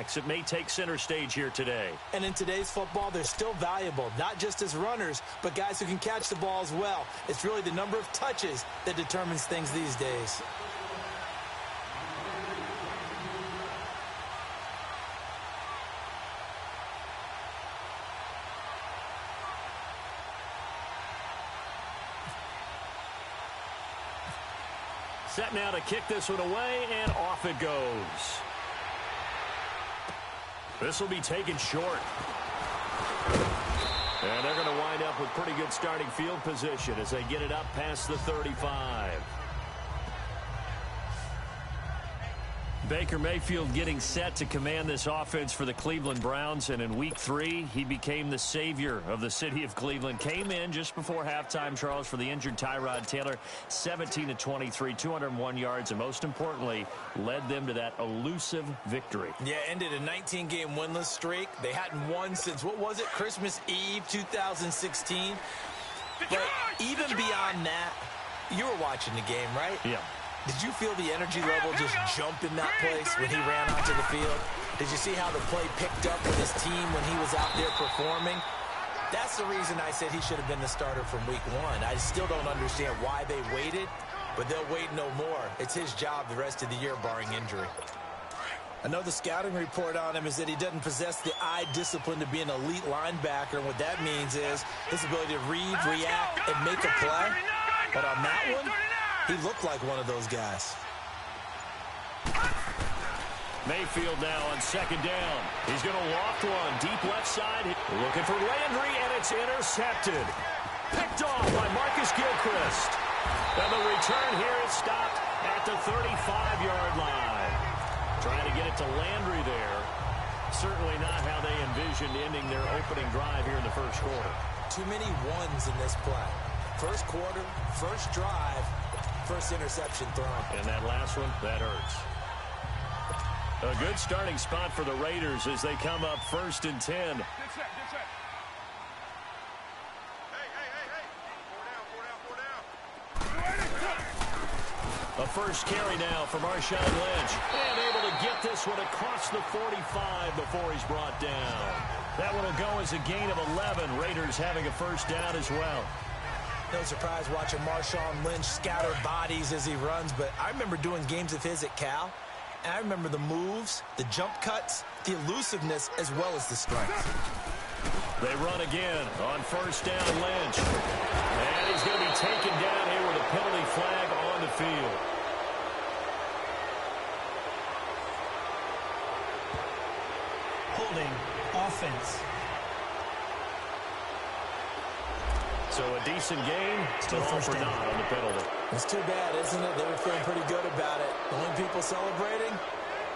backs that may take center stage here today. And in today's football, they're still valuable, not just as runners, but guys who can catch the ball as well. It's really the number of touches that determines things these days. Set now to kick this one away, and off it goes. This will be taken short. And they're going to wind up with pretty good starting field position as they get it up past the 35. Baker Mayfield getting set to command this offense for the Cleveland Browns, and in Week 3, he became the savior of the city of Cleveland. Came in just before halftime, Charles, for the injured Tyrod Taylor, 17-23, 201 yards, and most importantly, led them to that elusive victory. Yeah, ended a 19-game winless streak. They hadn't won since, what was it, Christmas Eve 2016? But even beyond that, you were watching the game, right? Yeah. Did you feel the energy level just jump in that place when he ran onto the field? Did you see how the play picked up with his team when he was out there performing? That's the reason I said he should have been the starter from Week 1. I still don't understand why they waited, but they'll wait no more. It's his job the rest of the year, barring injury. Another scouting report on him is that he doesn't possess the eye discipline to be an elite linebacker, and what that means is his ability to read, react, and make a play. But on that one, he looked like one of those guys. Mayfield now on second down. He's going to loft one deep left side. Looking for Landry, and it's intercepted. Picked off by Marcus Gilchrist. And the return here is stopped at the 35-yard line. Trying to get it to Landry there. Certainly not how they envisioned ending their opening drive here in the first quarter. Too many ones in this play. First quarter, first drive, first interception thrown. And that last one, that hurts. A good starting spot for the Raiders as they come up 1st and 10. Get set. A first carry now for Marshawn Lynch. And able to get this one across the 45 before he's brought down. That one will go as a gain of 11. Raiders having a first down as well. No surprise watching Marshawn Lynch scatter bodies as he runs, but I remember doing games of his at Cal, and I remember the moves, the jump cuts, the elusiveness, as well as the strength. They run again on first down, Lynch. And he's going to be taken down here with a penalty flag on the field. Holding offense. So a decent game, still all for naught on the penalty. It's too bad, isn't it? They were feeling pretty good about it. The only people celebrating,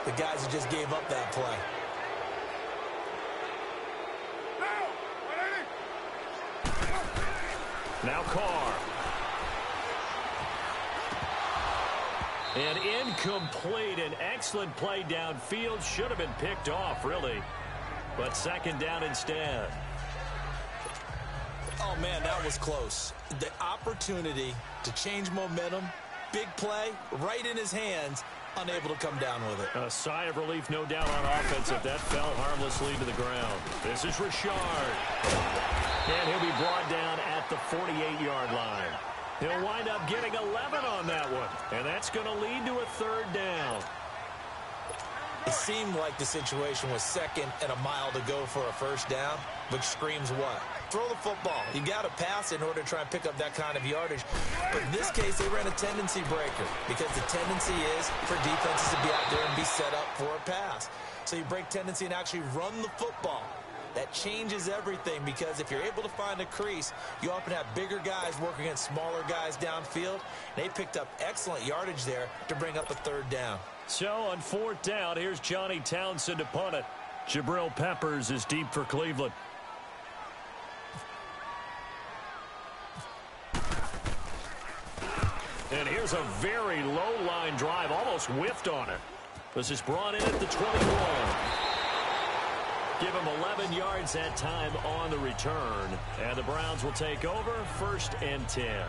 the guys who just gave up that play. Now Carr. And incomplete. An excellent play downfield. Should have been picked off, really. But second down instead. Oh, man, that was close. The opportunity to change momentum, big play, right in his hands, unable to come down with it. A sigh of relief, no doubt, on offense if that fell harmlessly to the ground. This is Richard. And he'll be brought down at the 48-yard line. He'll wind up getting 11 on that one. And that's going to lead to a third down. It seemed like the situation was second and a mile to go for a first down, which screams what? Throw the football. You got to pass in order to try and pick up that kind of yardage. But in this case, they ran a tendency breaker because the tendency is for defenses to be out there and be set up for a pass. So you break tendency and actually run the football. That changes everything because if you're able to find a crease, you often have bigger guys working against smaller guys downfield. They picked up excellent yardage there to bring up a third down. So on fourth down, here's Johnny Townsend to punt it. Jabril Peppers is deep for Cleveland. And here's a very low-line drive, almost whiffed on it. This is brought in at the 21. Give him 11 yards that time on the return. And the Browns will take over 1st and 10.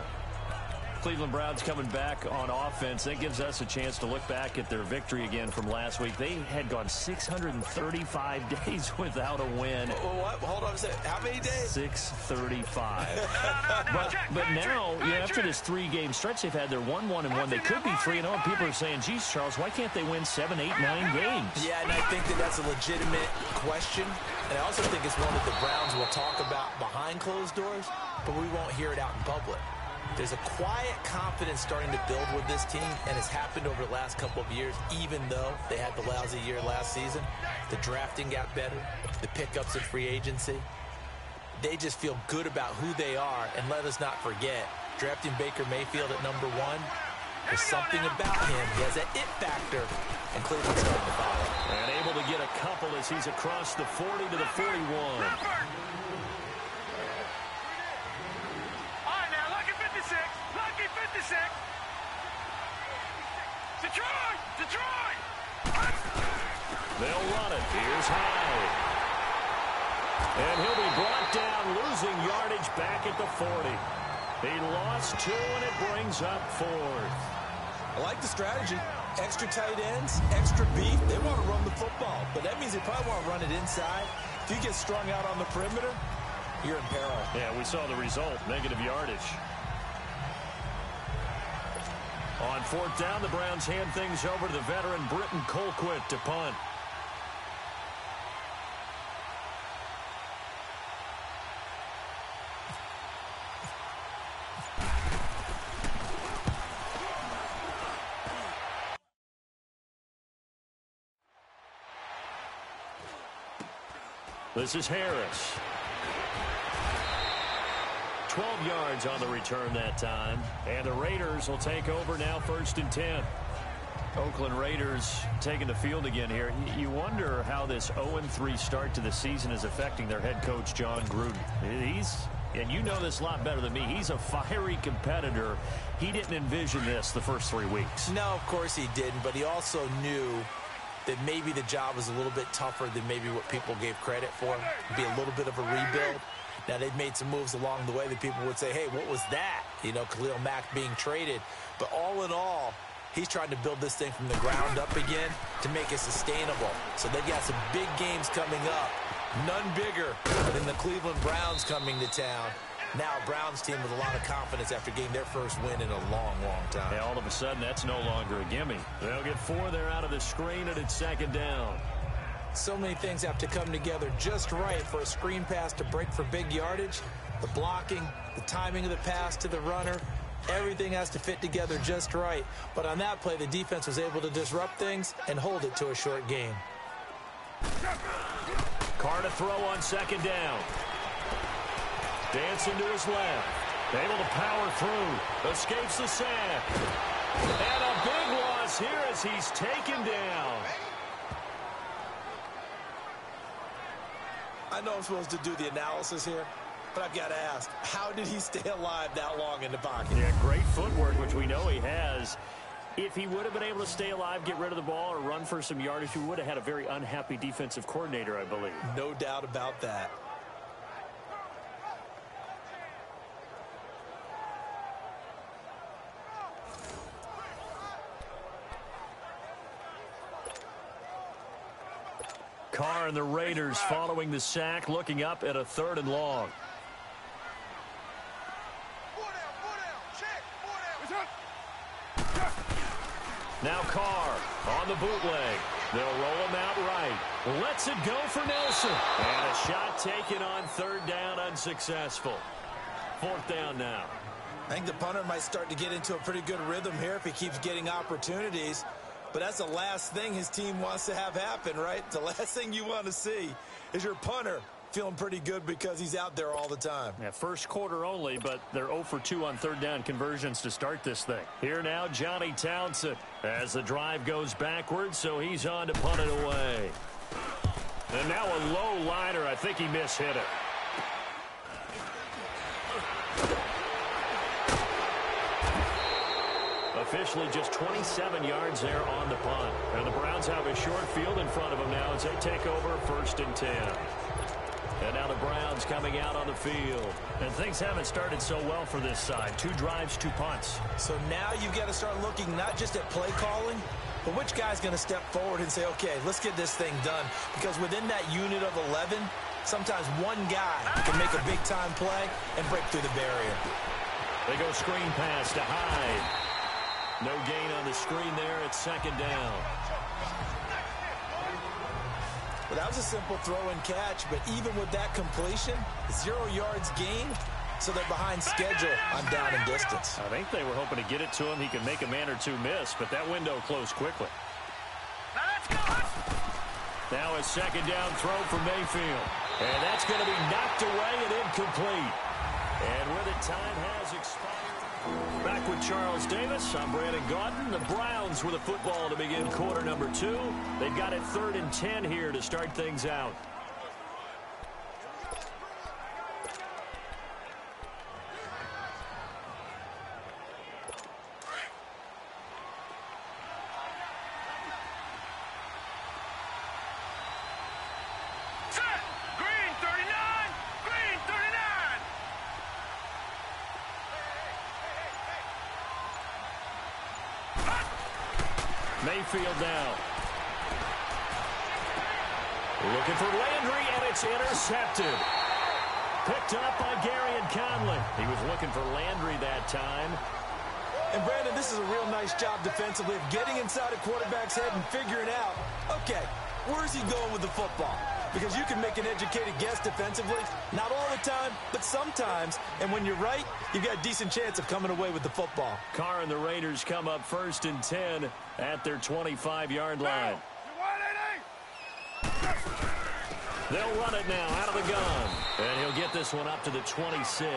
Cleveland Browns coming back on offense. That gives us a chance to look back at their victory again from last week. They had gone 635 days without a win. What? Hold on a second. How many days? 635. but now, after this 3-game stretch they've had, they're 1-1-1. They could be 3-0. And people are saying, geez, Charles, why can't they win 7, 8, 9 games? Yeah, and I think that's a legitimate question. And I also think it's one that the Browns will talk about behind closed doors, but we won't hear it out in public. There's a quiet confidence starting to build with this team, and it's happened over the last couple of years, even though they had the lousy year last season. The drafting got better, the pickups in free agency. They just feel good about who they are, and let us not forget, drafting Baker Mayfield at number 1, there's something about him. He has that it factor, and Cleveland's starting to follow. And able to get a couple as he's across the 40 to the 41. Detroit! They'll run it. Here's Hyde. And he'll be brought down, losing yardage back at the 40. He lost 2, and it brings up 4th. I like the strategy. Extra tight ends, extra beef. They want to run the football, but that means they probably want to run it inside. If you get strung out on the perimeter, you're in peril. Yeah, we saw the result, negative yardage. On 4th down, the Browns hand things over to the veteran Britton Colquitt to punt. This is Harris. 12 yards on the return that time. And the Raiders will take over now, 1st and 10. Oakland Raiders taking the field again here. You wonder how this 0-3 start to the season is affecting their head coach, John Gruden. And you know this a lot better than me, he's a fiery competitor. He didn't envision this the first 3 weeks. No, of course he didn't, but he also knew that maybe the job was a little bit tougher than maybe what people gave credit for. It'd be a little bit of a rebuild. Now, they've made some moves along the way that people would say, hey, what was that? Khalil Mack being traded. But all in all, he's trying to build this thing from the ground up again to make it sustainable. So they've got some big games coming up. None bigger than the Cleveland Browns coming to town. Now a Browns team with a lot of confidence after getting their first win in a long, long time. Yeah, all of a sudden, that's no longer a gimme. They'll get 4 there out of the screen, and it's 2nd down. So many things have to come together just right for a screen pass to break for big yardage. The blocking, the timing of the pass to the runner, everything has to fit together just right. But on that play, the defense was able to disrupt things and hold it to a short game. Carr to throw on 2nd down. Dancing to his left. Able to power through. Escapes the sack. And a big loss here as he's taken down. I know I'm supposed to do the analysis here, but I've got to ask, how did he stay alive that long in the pocket? Yeah, great footwork, which we know he has. If he would have been able to stay alive, get rid of the ball, or run for some yardage, we would have had a very unhappy defensive coordinator, I believe. No doubt about that. Carr and the Raiders following the sack, looking up at a 3rd and long. Now Carr on the bootleg. They'll roll him out right. Lets it go for Nelson. And a shot taken on 3rd down, unsuccessful. 4th down now. I think the punter might start to get into a pretty good rhythm here if he keeps getting opportunities. But that's the last thing his team wants to have happen, right? The last thing you want to see is your punter feeling pretty good because he's out there all the time. Yeah, first quarter only, but they're 0 for 2 on 3rd down conversions to start this thing. Here now, Johnny Townsend as the drive goes backwards, so he's on to punt it away. And now a low liner. I think he mishit it. Officially just 27 yards there on the punt. And the Browns have a short field in front of them now as they take over 1st and 10. And now the Browns coming out on the field. And things haven't started so well for this side. 2 drives, 2 punts. So now you've got to start looking not just at play calling, but which guy's going to step forward and say, okay, let's get this thing done. Because within that unit of 11, sometimes one guy can make a big-time play and break through the barrier. They go screen pass to Hyde. No gain on the screen there. It's 2nd down. Well, that was a simple throw and catch, but even with that completion, 0 yards gained, so they're behind schedule on down and distance. I think they were hoping to get it to him. He could make a man or 2 miss, but that window closed quickly. Now a 2nd down throw for Mayfield. And that's going to be knocked away and incomplete. And with it, time has expired. Back with Charles Davis, I'm Brandon Gaudin. The Browns with a football to begin quarter number 2. They've got it 3rd and 10 here to start things out. Mayfield now. Looking for Landry, and it's intercepted. Picked up by Garyon Conley. He was looking for Landry that time. And, Brandon, this is a real nice job defensively of getting inside a quarterback's head and figuring out, okay, where's he going with the football? Because you can make an educated guess defensively. Not all the time, but sometimes. And when you're right, you've got a decent chance of coming away with the football. Carr and the Raiders come up 1st and 10 at their 25-yard line. They'll run it now out of the gun. And he'll get this one up to the 26.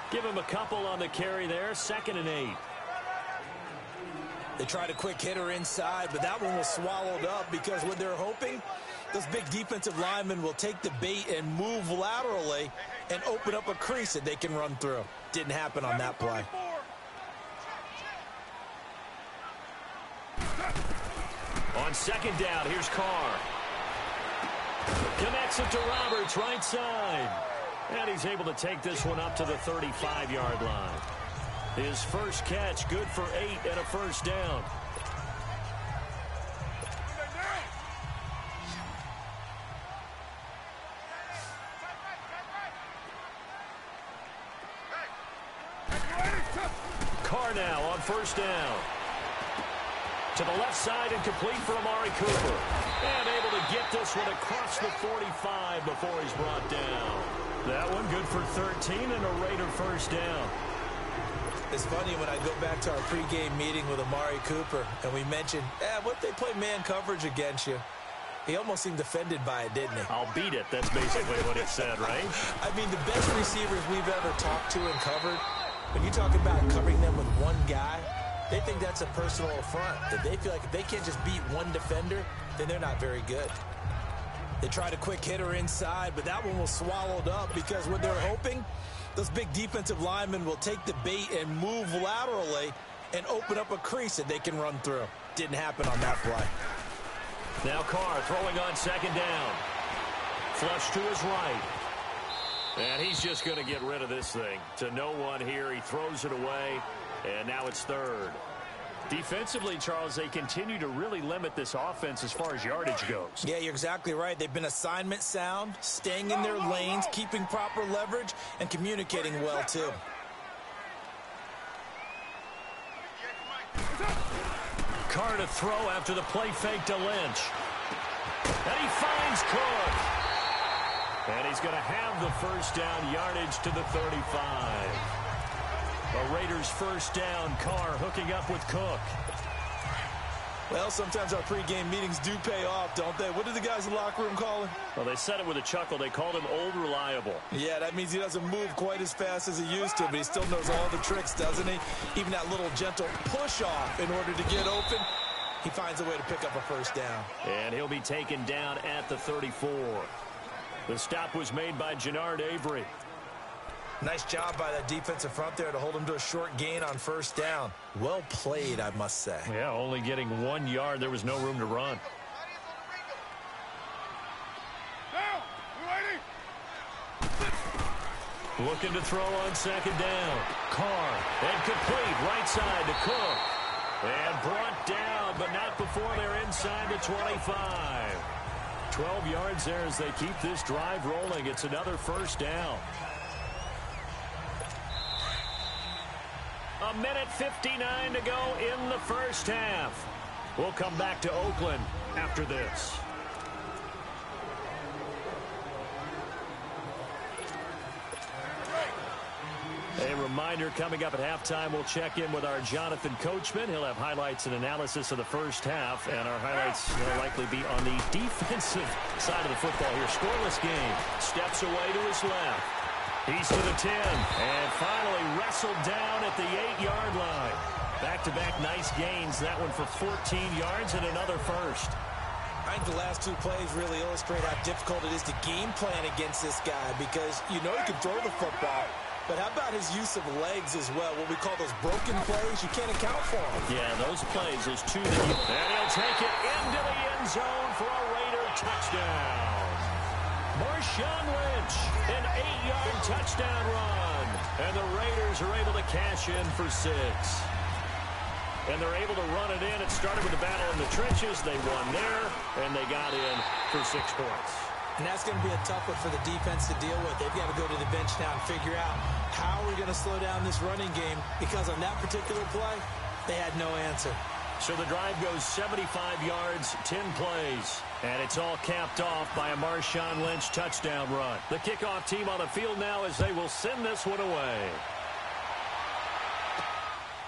Give him a couple on the carry there. 2nd and 8. They tried a quick hitter inside, but that one was swallowed up because what they're hoping, those big defensive linemen will take the bait and move laterally and open up a crease that they can run through. Didn't happen on that play. On 2nd down, here's Carr. Connects it to Roberts, right side. And he's able to take this one up to the 35-yard line. His first catch, good for 8 and a 1st down. Carr now on 1st down. To the left side and complete for Amari Cooper. And able to get this one across the 45 before he's brought down. That one good for 13 and a Raider 1st down. It's funny when I go back to our pregame meeting with Amari Cooper and we mentioned, what if they play man coverage against you? He almost seemed offended by it, didn't he? I'll beat it. That's basically what he said, right? I mean, the best receivers we've ever talked to and covered, when you talk about covering them with one guy, they think that's a personal affront. That they feel like if they can't just beat one defender, then they're not very good. They tried a quick hitter inside, but that one was swallowed up because what they're hoping, those big defensive linemen will take the bait and move laterally and open up a crease that they can run through. Didn't happen on that play. Now Carr throwing on 2nd down. Flush to his right. And he's just going to get rid of this thing. To no one here. He throws it away. And now it's 3rd. Defensively, Charles, they continue to really limit this offense as far as yardage goes. Yeah, you're exactly right. They've been assignment sound, staying in their lanes, keeping proper leverage, and communicating well, too. Carr to throw after the play fake to Lynch. And he finds Cook. And he's going to have the 1st down, yardage to the 35. The Raiders 1st down. Carr hooking up with Cook. Well, sometimes our pregame meetings do pay off, don't they? What did the guys in the locker room call him? Well, they said it with a chuckle. They called him Old Reliable. Yeah, that means he doesn't move quite as fast as he used to, but he still knows all the tricks, doesn't he? Even that little gentle push-off in order to get open. He finds a way to pick up a 1st down. And he'll be taken down at the 34. The stop was made by Jannard Avery. Nice job by that defensive front there to hold him to a short gain on 1st down. Well played, I must say. Yeah, only getting 1 yard. There was no room to run. Now, we ready? Looking to throw on second down. Carr, and complete, right side to Cook. And brought down, but not before they're inside the 25. 12 yards there as they keep this drive rolling. It's another first down. A minute 59 to go in the first half. We'll come back to Oakland after this. A reminder, coming up at halftime, we'll check in with our Jonathan Coachman. He'll have highlights and analysis of the first half, and our highlights will likely be on the defensive side of the football here. Scoreless game. Steps away to his left. He's to the 10, and finally wrestled down at the 8-yard line. Back-to-back nice gains. That one for 14 yards and another first. I think the last two plays really illustrate how difficult it is to game plan against this guy, because you know he can throw the football. But how about his use of legs as well? What we call those broken plays, you can't account for them. Yeah, those plays, there's two that you... And he'll take it into the end zone for a Raider touchdown. Marshawn Lynch, an 8-yard touchdown run. And the Raiders are able to cash in for 6. And they're able to run it in. It started with the battle in the trenches. They won there, and they got in for 6 points. And that's going to be a tough one for the defense to deal with. They've got to go to the bench now and figure out how we're going to slow down this running game, because on that particular play, they had no answer. So the drive goes 75 yards, 10 plays, and it's all capped off by a Marshawn Lynch touchdown run. The kickoff team on the field now as they will send this one away.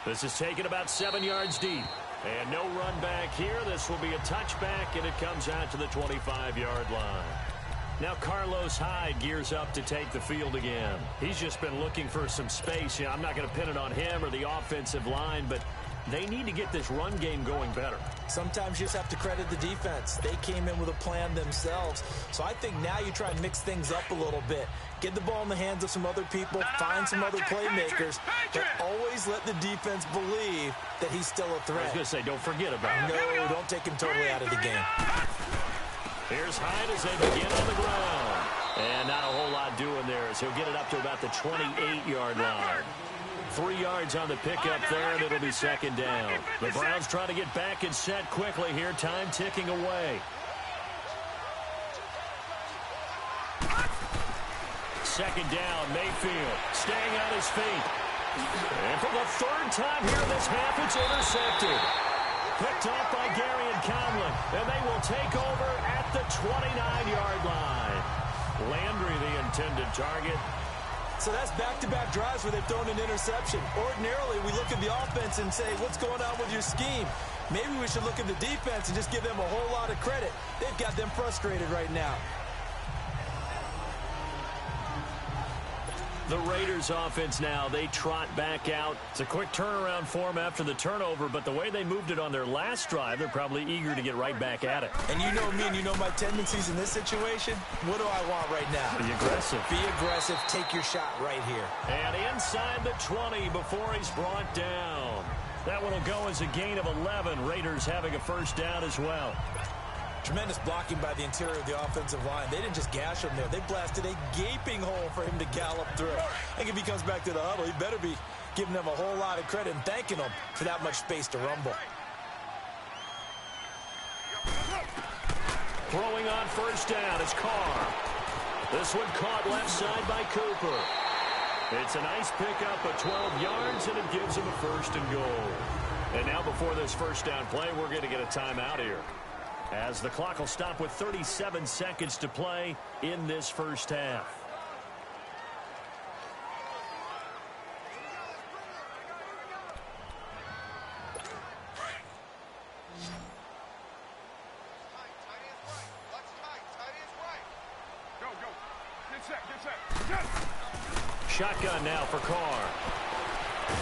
This is taken about 7 yards deep. And no run back here. This will be a touchback, and it comes out to the 25-yard line. Now Carlos Hyde gears up to take the field again. He's just been looking for some space. You know, I'm not going to pin it on him or the offensive line, but they need to get this run game going better. Sometimes you just have to credit the defense. They came in with a plan themselves. So I think now you try and mix things up a little bit. Get the ball in the hands of some other people, find some other playmakers, but always let the defense believe that he's still a threat. I was going to say, don't forget about it. No, don't take him totally out of the game. Here's Hyde as they begin on the ground. And not a whole lot doing there as he'll get it up to about the 28-yard line. 3 yards on the pickup there, and it'll be second down. The Browns trying to get back and set quickly here. Time ticking away. Second down, Mayfield staying on his feet. And for the third time here this half, it's intercepted. Picked off by Gary and Conlon, and they will take over at the 29-yard line. Landry, the intended target. So that's back-to-back drives where they've thrown an interception. Ordinarily, we look at the offense and say, what's going on with your scheme? Maybe we should look at the defense and just give them a whole lot of credit. They've got them frustrated right now. The Raiders offense now, they trot back out. It's a quick turnaround for them after the turnover, but the way they moved it on their last drive, they're probably eager to get right back at it. And you know me and you know my tendencies in this situation. What do I want right now? Be aggressive. Be aggressive. Take your shot right here. And inside the 20 before he's brought down. That one will go as a gain of 11. Raiders having a first down as well. Tremendous blocking by the interior of the offensive line. They didn't just gash him there. They blasted a gaping hole for him to gallop through. I think if he comes back to the huddle, he better be giving them a whole lot of credit and thanking them for that much space to rumble. Throwing on first down is Carr. This one caught left side by Cooper. It's a nice pickup of 12 yards, and it gives him a first and goal. And now before this first down play, we're going to get a timeout here, as the clock will stop with 37 seconds to play in this first half. Shotgun now for Carr.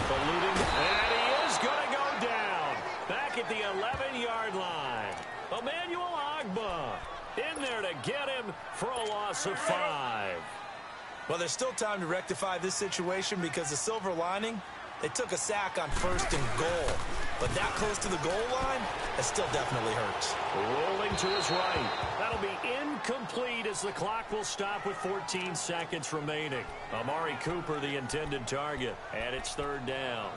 Ballooning, and he is going to go down. Back at the 11-yard line. Emmanuel Ogbah in there to get him for a loss of 5. Well, there's still time to rectify this situation, because the silver lining, they took a sack on first and goal. But that close to the goal line, that still definitely hurts. Rolling to his right. That'll be incomplete as the clock will stop with 14 seconds remaining. Amari Cooper, the intended target, and it's third down.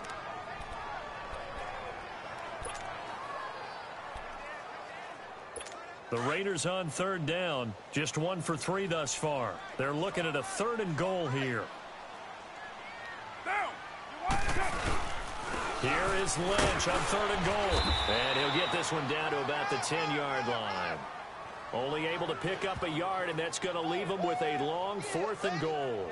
The Raiders on third down, just 1 for 3 thus far. They're looking at a 3rd and goal here. Here is Lynch on 3rd and goal. And he'll get this one down to about the 10-yard line. Only able to pick up a yard, and that's going to leave him with a long 4th and goal.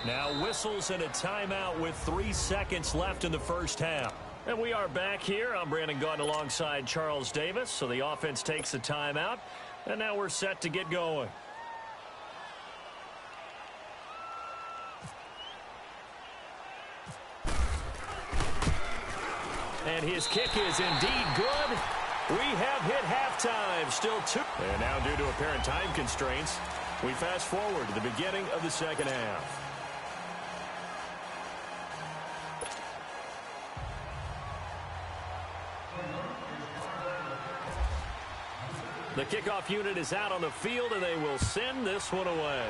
Now whistles and a timeout with 3 seconds left in the first half. And we are back here. I'm Brandon Gaudin alongside Charles Davis. So the offense takes a timeout, and now we're set to get going. And his kick is indeed good. We have hit halftime. Still 2. And now due to apparent time constraints, we fast forward to the beginning of the second half. The kickoff unit is out on the field, and they will send this one away.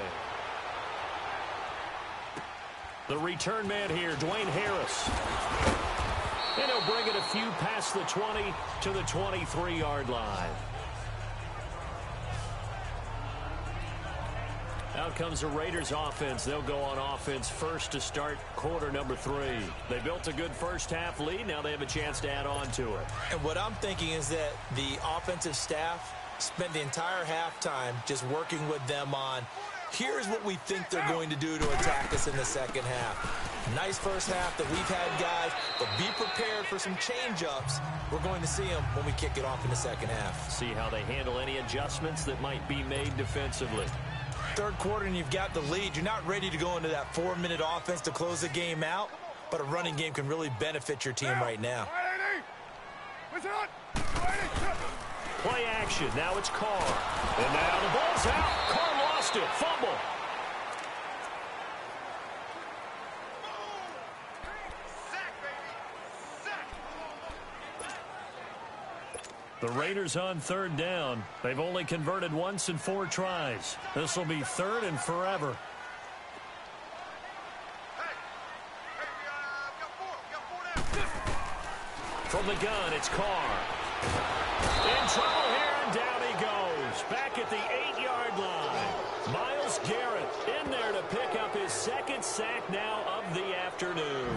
The return man here, Dwayne Harris. And he'll bring it a few past the 20 to the 23-yard line. Out comes the Raiders offense. They'll go on offense first to start quarter number 3. They built a good first half lead. Now they have a chance to add on to it. And what I'm thinking is that the offensive staff spent the entire halftime just working with them on, here's what we think they're going to do to attack us in the second half. Nice first half that we've had, guys, but be prepared for some change-ups. We're going to see them when we kick it off in the second half. See how they handle any adjustments that might be made defensively. Third quarter and you've got the lead. You're not ready to go into that 4-minute offense to close the game out, but a running game can really benefit your team right now. Play action. Now it's Carr. And now the ball's out. Carr lost it. Fumble. The Raiders on third down. They've only converted once in 4 tries. This will be 3rd and forever. From the gun, it's Carr. In trouble here, and down he goes. Back at the 8-yard line. Myles Garrett in there to pick up his 2nd sack now of the afternoon.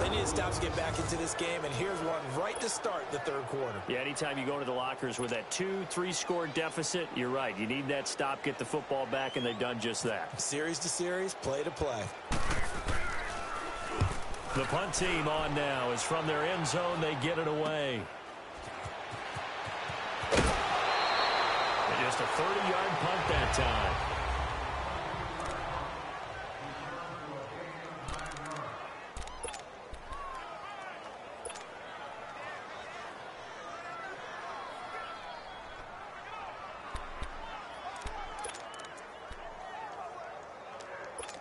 They need to stop to get back into this game, and here's one right to start the third quarter. Yeah, anytime you go to the lockers with that 2-3 score deficit, you're right. You need that stop, get the football back, and they've done just that. Series to series, play to play. The punt team on now is from their end zone. They get it away. And just a 30-yard punt that time.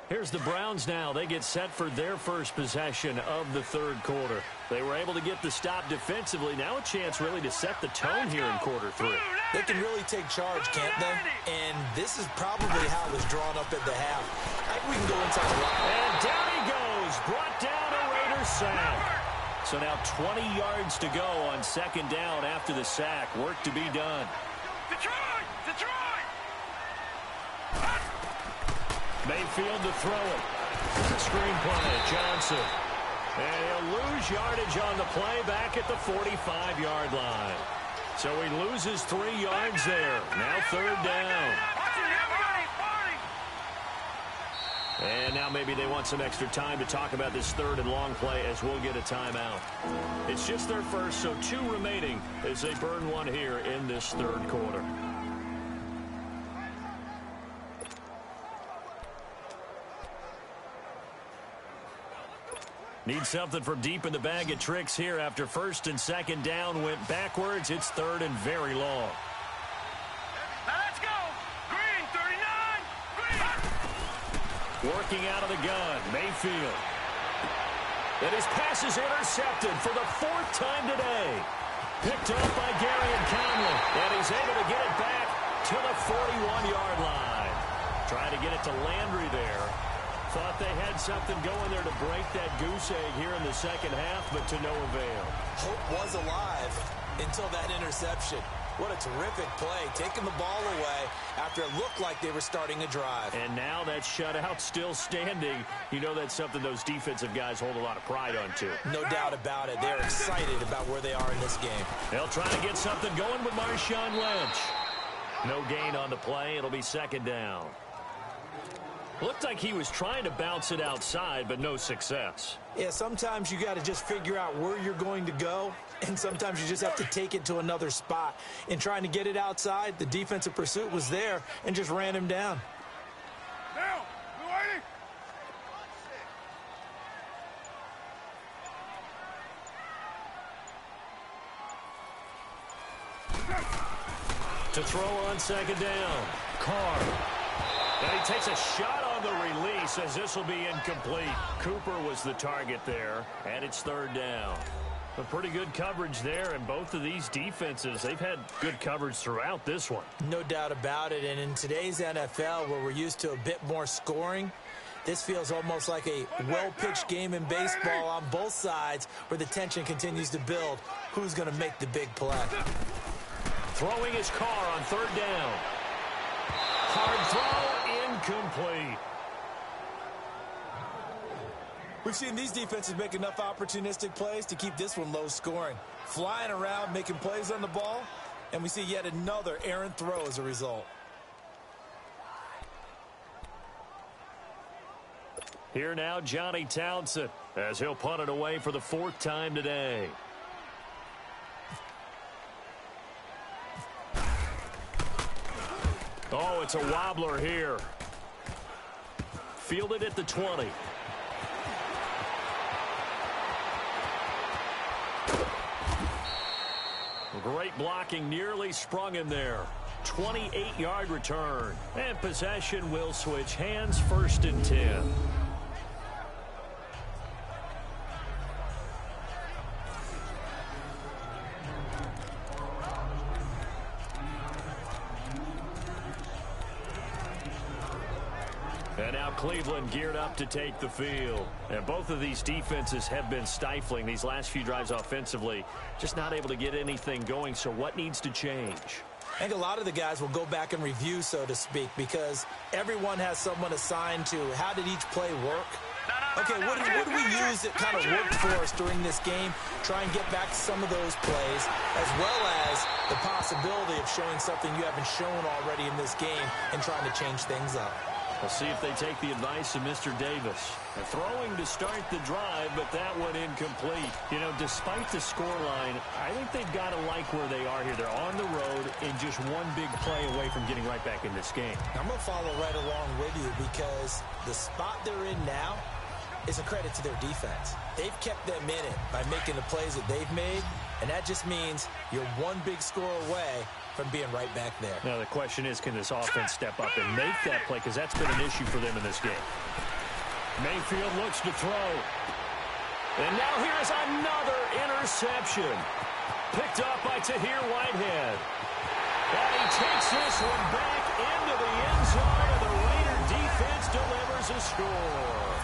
Here's the Browns now. They get set for their first possession of the third quarter. They were able to get the stop defensively. Now a chance really to set the tone here in quarter 3. They can really take charge, can't they? And this is probably how it was drawn up at the half. I think we can go inside the line. And down he goes. Brought down a Raiders sack. So now 20 yards to go on 2nd down after the sack. Work to be done. Detroit! Mayfield to throw it. Screenplay, Johnson. And he'll lose yardage on the play back at the 45-yard line. So he loses 3 yards there. Now 3rd down. And now maybe they want some extra time to talk about this 3rd and long play as we'll get a timeout. It's just their first, so 2 remaining as they burn one here in this 3rd quarter. Need something from deep in the bag of tricks here after 1st and 2nd down went backwards. It's 3rd and very long. Now let's go. Green, 39. Green. Working out of the gun, Mayfield. And his pass is intercepted for the 4th time today. Picked up by Gary and Conley. And he's able to get it back to 41-yard line. Trying to get it to Landry there. Thought they had something going there to break that goose egg here in the second half, but to no avail. Hope was alive until that interception. What a terrific play, taking the ball away after it looked like they were starting a drive. And now that shutout still standing. You know that's something those defensive guys hold a lot of pride on, too. No doubt about it. They're excited about where they are in this game. They'll try to get something going with Marshawn Lynch. No gain on the play. It'll be second down. Looked like he was trying to bounce it outside, but no success. Yeah, sometimes you got to just figure out where you're going to go, and sometimes you just have to take it to another spot. In trying to get it outside, the defensive pursuit was there and just ran him down. Now, we waiting. To throw on second down. Carr. And he takes a shot on the release as this will be incomplete. Cooper was the target there, and it's third down. But pretty good coverage there, and both of these defenses, they've had good coverage throughout this one. No doubt about it, and in today's NFL, where we're used to a bit more scoring, this feels almost like a well-pitched game in baseball on both sides where the tension continues to build. Who's going to make the big play? Throwing his Carr on third down. Hard throw, incomplete. We've seen these defenses make enough opportunistic plays to keep this one low scoring. Flying around, making plays on the ball, and we see yet another errant throw as a result. Here now, Johnny Townsend, as he'll punt it away for the fourth time today. Oh, it's a wobbler here. Fielded at the 20. Great blocking, nearly sprung him there. 28-yard return. And possession will switch hands, first and 10. And now Cleveland geared up to take the field. And both of these defenses have been stifling these last few drives offensively. Just not able to get anything going. So what needs to change? I think a lot of the guys will go back and review, so to speak, because everyone has someone assigned to how did each play work. Okay, what did we use that kind of worked for us during this game? Try and get back to some of those plays, as well as the possibility of showing something you haven't shown already in this game and trying to change things up. We'll see if they take the advice of Mr. Davis. They're throwing to start the drive, but that one incomplete. You know, despite the scoreline, I think they've got to like where they are here. They're on the road and just one big play away from getting right back in this game. I'm going to follow right along with you because the spot they're in now is a credit to their defense. They've kept them in it by making the plays that they've made, and that just means you're one big score away from being right back there. Now the question is, can this offense step up and make that play? Because that's been an issue for them in this game. Mayfield looks to throw. And now here's another interception. Picked up by Tahir Whitehead. And he takes this one back into the end zone, and the Raider defense delivers a score.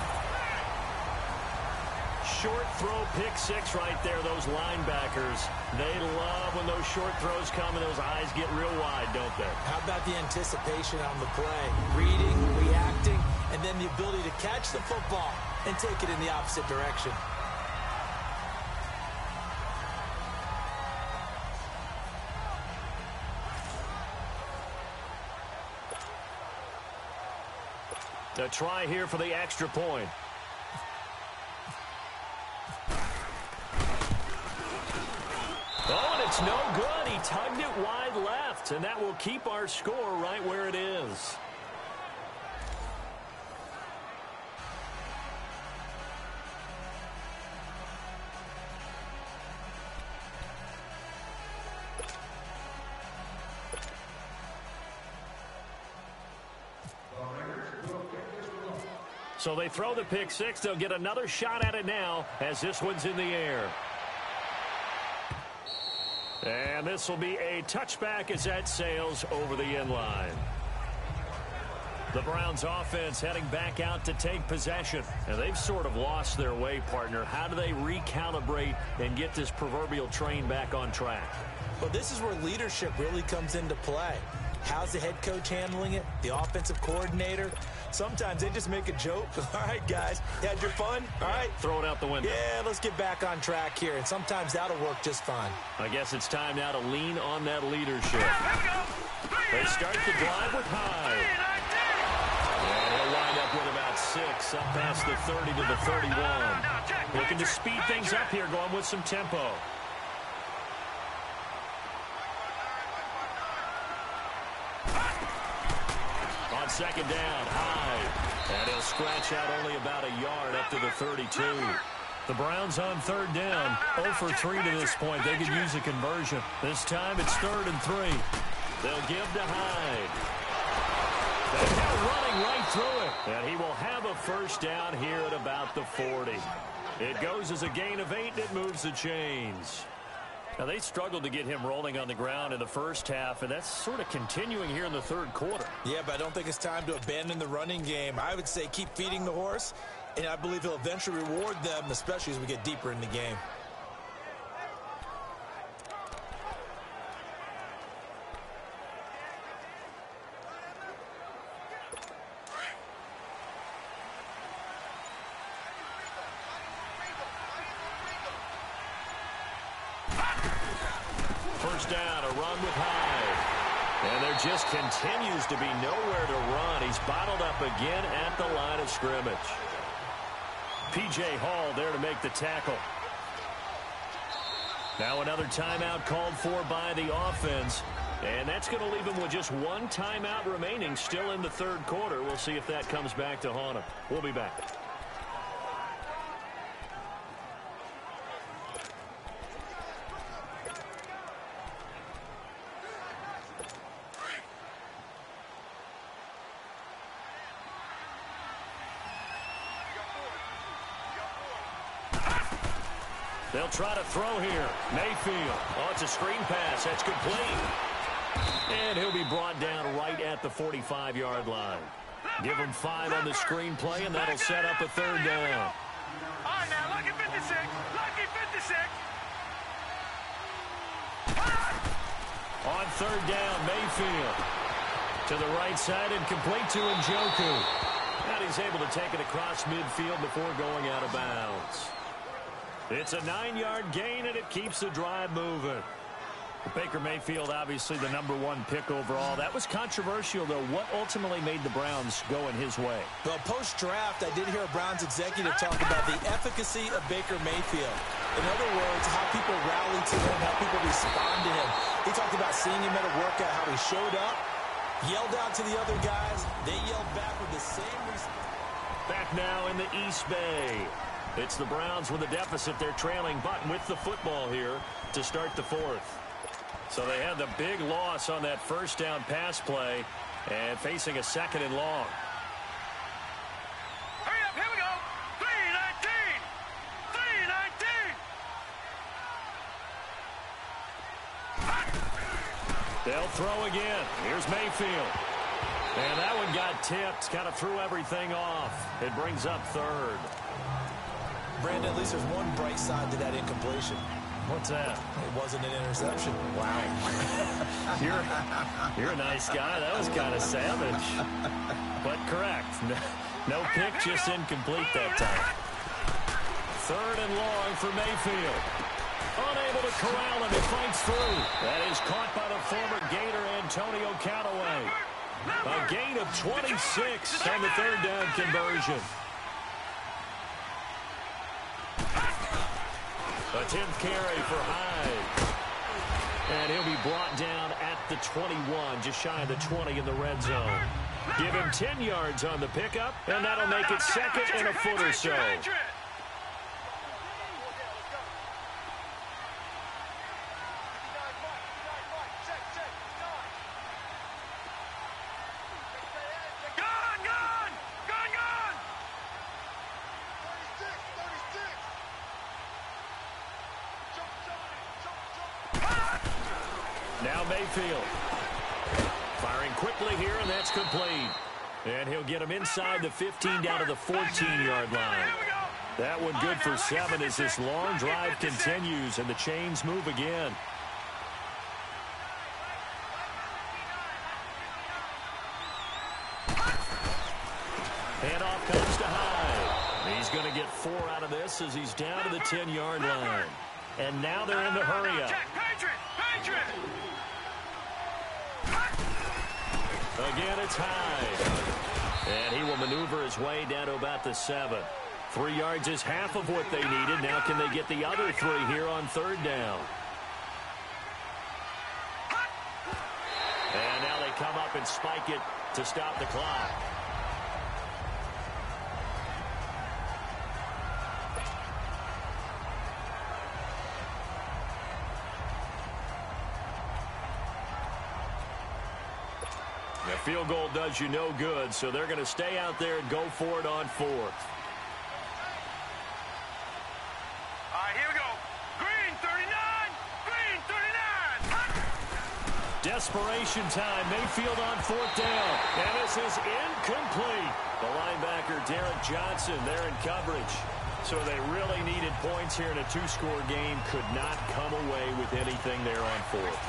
Short throw, pick six right there, those linebackers. They love when those short throws come and those eyes get real wide, don't they? How about the anticipation on the play? Reading, reacting, and then the ability to catch the football and take it in the opposite direction. A try here for the extra point. Oh, and it's no good. He tugged it wide left, and that will keep our score right where it is. So they throw the pick six. They'll get another shot at it now as this one's in the air. And this will be a touchback as that sails over the end line. The Browns offense heading back out to take possession. And they've sort of lost their way, partner. How do they recalibrate and get this proverbial train back on track? Well, this is where leadership really comes into play. How's the head coach handling it? The offensive coordinator? Sometimes they just make a joke. All right, guys, you had your fun? All right. Throw it out the window. Yeah, let's get back on track here. And sometimes that'll work just fine. I guess it's time now to lean on that leadership. They start the drive with Hyde. And he'll wind up with about 6, up past the 30 to the 31. Looking to speed things up here, going with some tempo. On second down, Hyde. And he'll scratch out only about a yard up to the 32. The Browns on third down, 0 for 3 to this point. They could use a conversion. This time it's 3rd and 3. They'll give to Hyde. And now running right through it. And he will have a first down here at about the 40. It goes as a gain of 8, and it moves the chains. Now, they struggled to get him rolling on the ground in the first half, and that's sort of continuing here in the third quarter. Yeah, but I don't think it's time to abandon the running game. I would say keep feeding the horse, and I believe he'll eventually reward them, especially as we get deeper in the game. First down, a run with Hyde. And there just continues to be nowhere to run. He's bottled up again at the line of scrimmage. P.J. Hall there to make the tackle. Now another timeout called for by the offense. And that's going to leave him with just one timeout remaining still in the third quarter. We'll see if that comes back to haunt him. We'll be back. They'll try to throw here. Mayfield. Oh, it's a screen pass. That's complete. And he'll be brought down right at the 45-yard line. Give him 5 on the screen play, and that'll set up a third down. All right, now, lucky 56. Lucky 56. On third down, Mayfield. To the right side and complete to Njoku. And he's able to take it across midfield before going out of bounds. It's a 9-yard gain, and it keeps the drive moving. Baker Mayfield, obviously the #1 pick overall. That was controversial, though. What ultimately made the Browns go in his way? Well, post-draft, I did hear a Browns executive talk about the efficacy of Baker Mayfield. In other words, how people rally to him, how people respond to him. He talked about seeing him at a workout, how he showed up, yelled out to the other guys. They yelled back with the same response. Back now in the East Bay. It's the Browns with a deficit. They're trailing, but with the football here to start the fourth. So they had the big loss on that first down pass play and facing a 2nd and long. Hurry up, here we go. 3:19. 3:19. They'll throw again. Here's Mayfield. And that one got tipped, kind of threw everything off. It brings up third. Brandon, at least there's one bright side to that incompletion. What's that? It wasn't an interception. Wow. You're a nice guy. That was kind of savage. But correct. No pick, just incomplete that time. 3rd and long for Mayfield. Unable to corral him. He fights through. That is caught by the former Gator, Antonio Callaway. A gain of 26 on the 3rd down conversion. A 10th carry for Hyde. And he'll be brought down at the 21, just shy of the 20 in the red zone. Give him 10 yards on the pickup, and that'll make it 2nd and a foot or so. Mayfield. Firing quickly here, and that's complete. And he'll get him inside the 15 down to the 14-yard line. That one good for 7 as this long drive continues and the chains move again. Handoff comes to Hyde. He's going to get 4 out of this as he's down to the 10-yard line. And now they're in the hurry up. Again, it's Hyde. And he will maneuver his way down to about the 7. 3 yards is half of what they needed. Now can they get the other 3 here on 3rd down? And now they come up and spike it to stop the clock. The field goal does you no good, so they're going to stay out there and go for it on 4th. All right, here we go. Green 39. Green 39. Desperation time. Mayfield on 4th down. And this is incomplete. The linebacker, Derek Johnson, there in coverage. So they really needed points here in a 2-score game. Could not come away with anything there on 4th.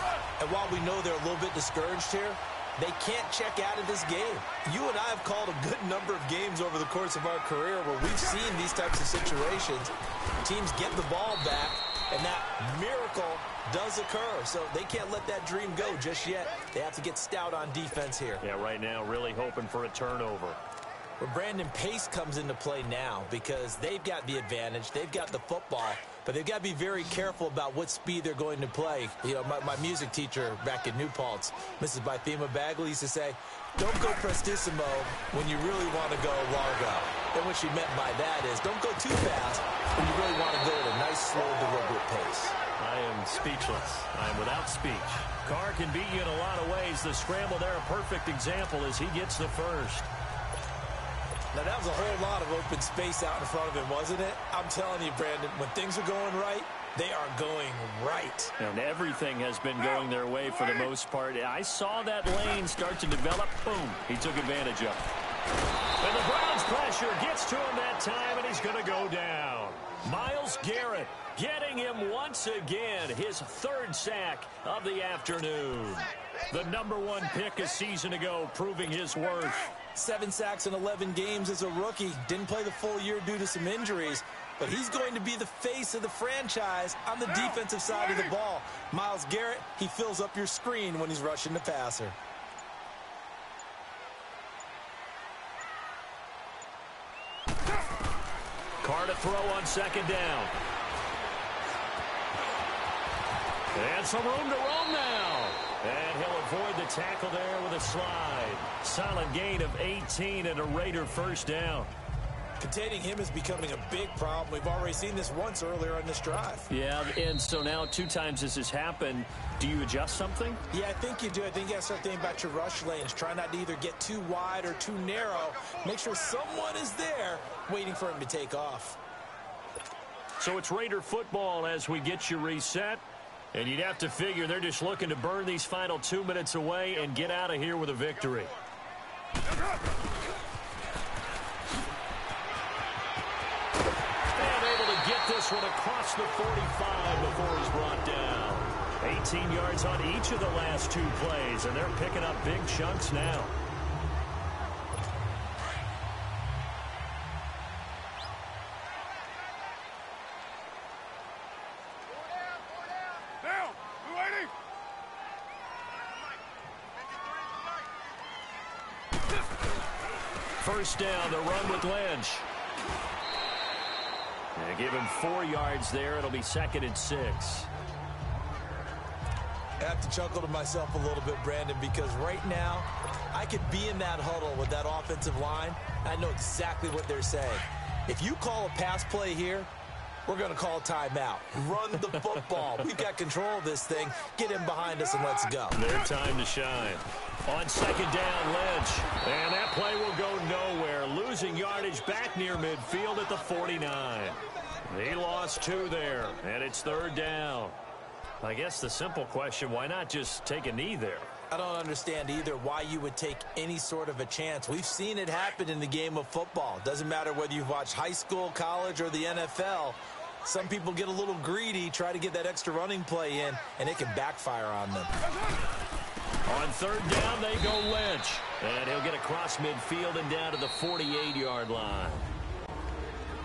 And while we know they're a little bit discouraged here, they can't check out of this game. You and I have called a good number of games over the course of our career where we've seen these types of situations. Teams get the ball back, and that miracle does occur. So they can't let that dream go just yet. They have to get stout on defense here. Yeah, right now really hoping for a turnover. Well, Brandon, pace comes into play now because they've got the advantage. They've got the football. But they've got to be very careful about what speed they're going to play. You know, my music teacher back in New Paltz, Mrs. Bythema Bagley, used to say, don't go prestissimo when you really want to go largo. And what she meant by that is don't go too fast when you really want to go at a nice, slow, deliberate pace. I am speechless. I am without speech. Carr can beat you in a lot of ways. The scramble there, a perfect example as he gets the first. Now, that was a whole lot of open space out in front of him, wasn't it? I'm telling you, Brandon, when things are going right, they are going right. And everything has been going their way for the most part. I saw that lane start to develop. Boom. He took advantage of it. And the Browns pressure gets to him that time, and he's going to go down. Myles Garrett getting him once again, his 3rd sack of the afternoon. The #1 pick a season ago, proving his worth. 7 sacks in 11 games as a rookie. Didn't play the full year due to some injuries. But he's going to be the face of the franchise on the defensive side of the ball. Myles Garrett, he fills up your screen when he's rushing the passer. Carr to throw on 2nd down. And some room to roam now. And he'll avoid the tackle there with a slide. Solid gain of 18 and a Raider 1st down. Containing him is becoming a big problem. We've already seen this once earlier on this drive. Yeah, and so now 2 times this has happened. Do you adjust something? Yeah, I think you do. I think you got to start thinking about your rush lanes. Try not to either get too wide or too narrow. Make sure someone is there waiting for him to take off. So it's Raider football as we get you reset. And you'd have to figure they're just looking to burn these final 2 minutes away and get out of here with a victory. And able to get this one across the 45 before he's brought down. 18 yards on each of the last 2 plays, and they're picking up big chunks now. First down, the run with Lynch. And give him 4 yards there. It'll be 2nd and 6. I have to chuckle to myself a little bit, Brandon, because right now I could be in that huddle with that offensive line. I know exactly what they're saying. If you call a pass play here, we're going to call a timeout. Run the football. We've got control of this thing. Get him behind us and let's go. Their time to shine. On 2nd down, Lynch. And that play will go nowhere. Losing yardage back near midfield at the 49. He lost 2 there, and it's 3rd down. I guess the simple question, why not just take a knee there? I don't understand either why you would take any sort of a chance. We've seen it happen in the game of football. Doesn't matter whether you've watched high school, college, or the NFL. Some people get a little greedy, try to get that extra running play in, and it can backfire on them. On third down, they go Lynch. And he'll get across midfield and down to the 48-yard line.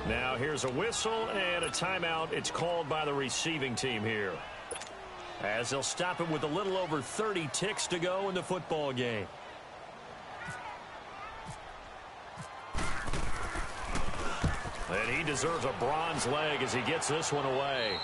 Now here's a whistle and a timeout. It's called by the receiving team here, as they'll stop it with a little over 30 ticks to go in the football game. And he deserves a bronze leg as he gets this one away.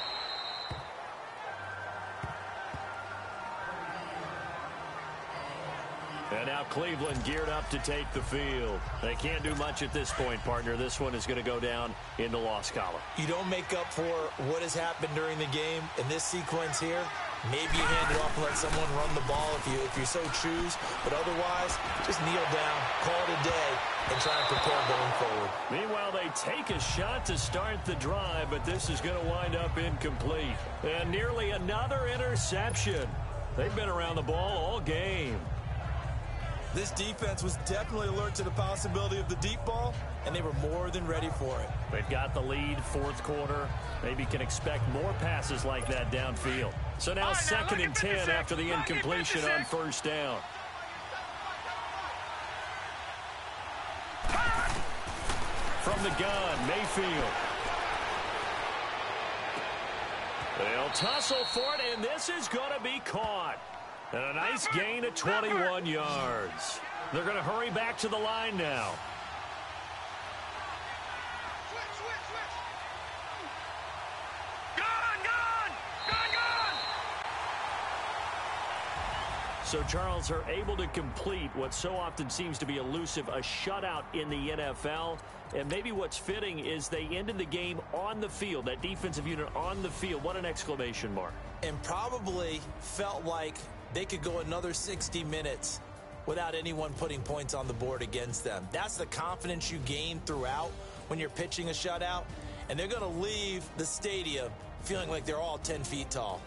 And now Cleveland geared up to take the field. They can't do much at this point, partner. This one is going to go down in the loss column. You don't make up for what has happened during the game in this sequence here. Maybe you hand it off and let someone run the ball if you so choose. But otherwise, just kneel down, call it a day, and try and prepare going forward. Meanwhile, they take a shot to start the drive, but this is going to wind up incomplete. And nearly another interception. They've been around the ball all game. This defense was definitely alert to the possibility of the deep ball, and they were more than ready for it. They've got the lead, fourth quarter. Maybe can expect more passes like that downfield. So now second and 10 after the incompletion on first down. From the gun, Mayfield. They'll tussle for it, and this is going to be caught. And a nice gain of 21 yards. They're going to hurry back to the line now. So Charles are able to complete what so often seems to be elusive, a shutout in the NFL. And maybe what's fitting is they ended the game on the field, that defensive unit on the field. What an exclamation mark. And probably felt like they could go another 60 minutes without anyone putting points on the board against them. That's the confidence you gain throughout when you're pitching a shutout. And they're going to leave the stadium feeling like they're all 10 feet tall.